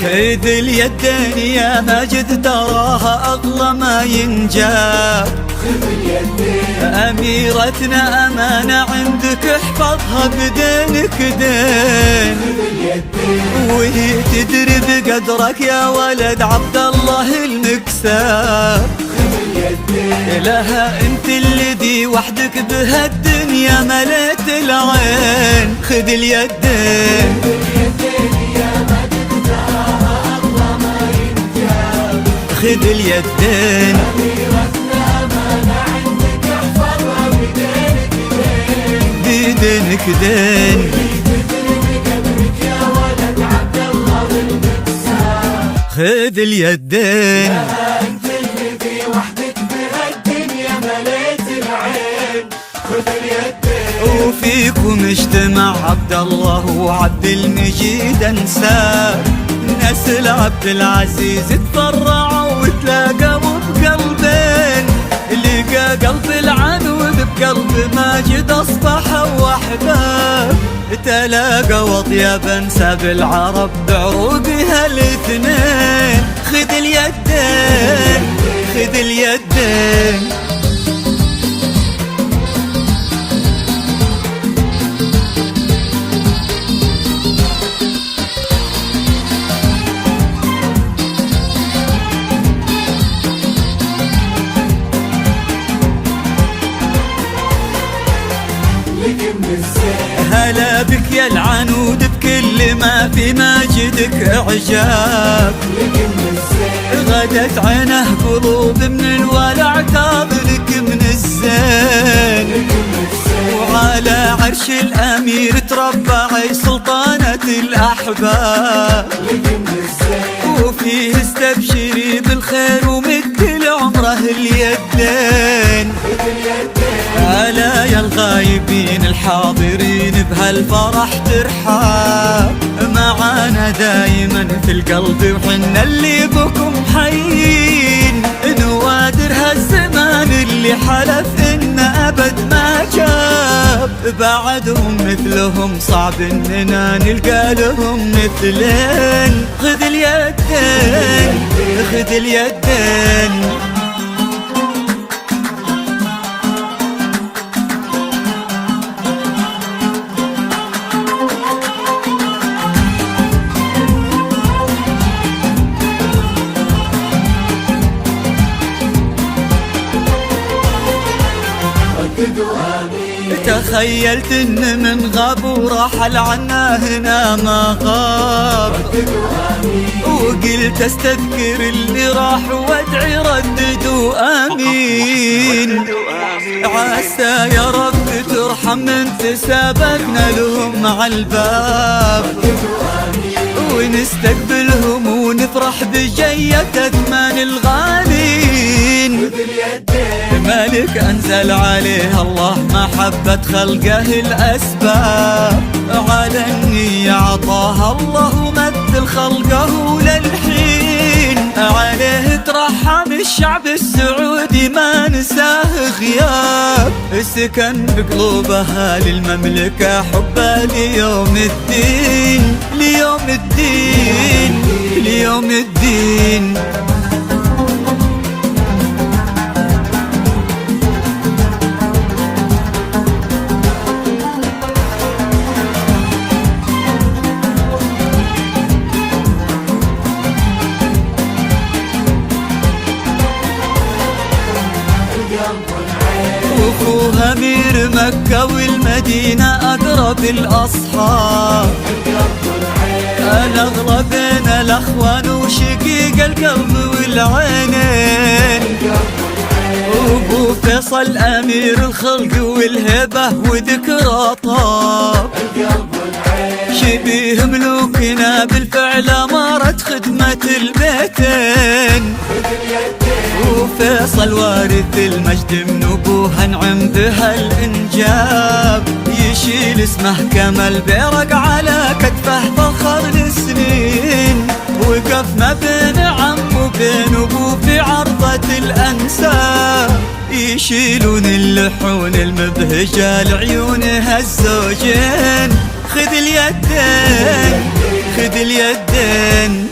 خذ اليدين يا ماجد تراها أغلى ما ينجاب. خذ اليدين أميرتنا أمانة عندك احفظها بدينك دين. خذ اليدين وهي تدري بقدرك يا ولد عبد الله المكساب. خذ اليدين لها انت الذي وحدك بهالدنيا مليت العين. خذ اليدين خذ اليدين أميرتنا أمانة عندك احفظها بدينك دين. بدينك دين. تدري بقدرك يا ولد عبد الله المكساب. خذ اليدين أنت اللي في وحدك بهالدنيا مليت العين. خذ اليدين وفيكم اجتمع عبد الله وعبد المجيد انساب. نسل عبد العزيز تفرعوا وتلاقوا بقلبين. لقى قلب العنود بقلب ماجد اصبحوا احباب. تلاقوا اطيب انساب العرب بعروقها الاثنين. خذ اليدين خذ اليدين هلا بك يا العنود بكل ما في ماجدك اعجاب. غدت عينه قلوب من الولع تاظلك من الزين. وعلى عرش الامير تربعي سلطانة الاحباب. وفيه استبشري بالخير ومد لعمره اليدين. ألا يا الغايبين الحاضرين بهالفرح ترحاب. معانا دايما في القلب وحنا اللي بكم حيين. نوادر هالزمان اللي حلف إن أبد ما جاب. بعدهم مثلهم صعب إننا نلقى لهم مثلين. خذ اليدين خذ اليدين تخيلت ان من غاب ورحل عنا هنا ما غاب. وقلت استذكر اللي راح وادعي رددوا امين. عسى يا رب ترحم من تسابقنا لهم مع الباب. ونستقبلهم ونفرح بجية اثمان الغالين. مالك أنزل عليه الله محبة خلقه الأسباب. على النية عطاها الله ومثل خلقه للحين. عليه ترحم الشعب السعودي ما نساه غياب. سكن بقلوبها للمملكة حبه ليوم الدين. ليوم الدين ليوم الدين وفوها أمير مكة والمدينة أقرب الأصحاب. الأغلى بين الأخوان وشقيق القلب والعينين. وابو فيصل أمير الخلق والهبة وذكرى طاب. شبيه ملوكنا بالفعل أمارة خدمة البيتين. وفيصل وارث المجد من ابوها انعم بها الانجاب. يشيل اسمه كما البيرق على كتفه فخر للسنين. وقف ما بين عم وبين ابوه في عرضة الانساب. يشيلون اللحون المبهجة لعيونها الزوجين. خذ اليدين خذ اليدين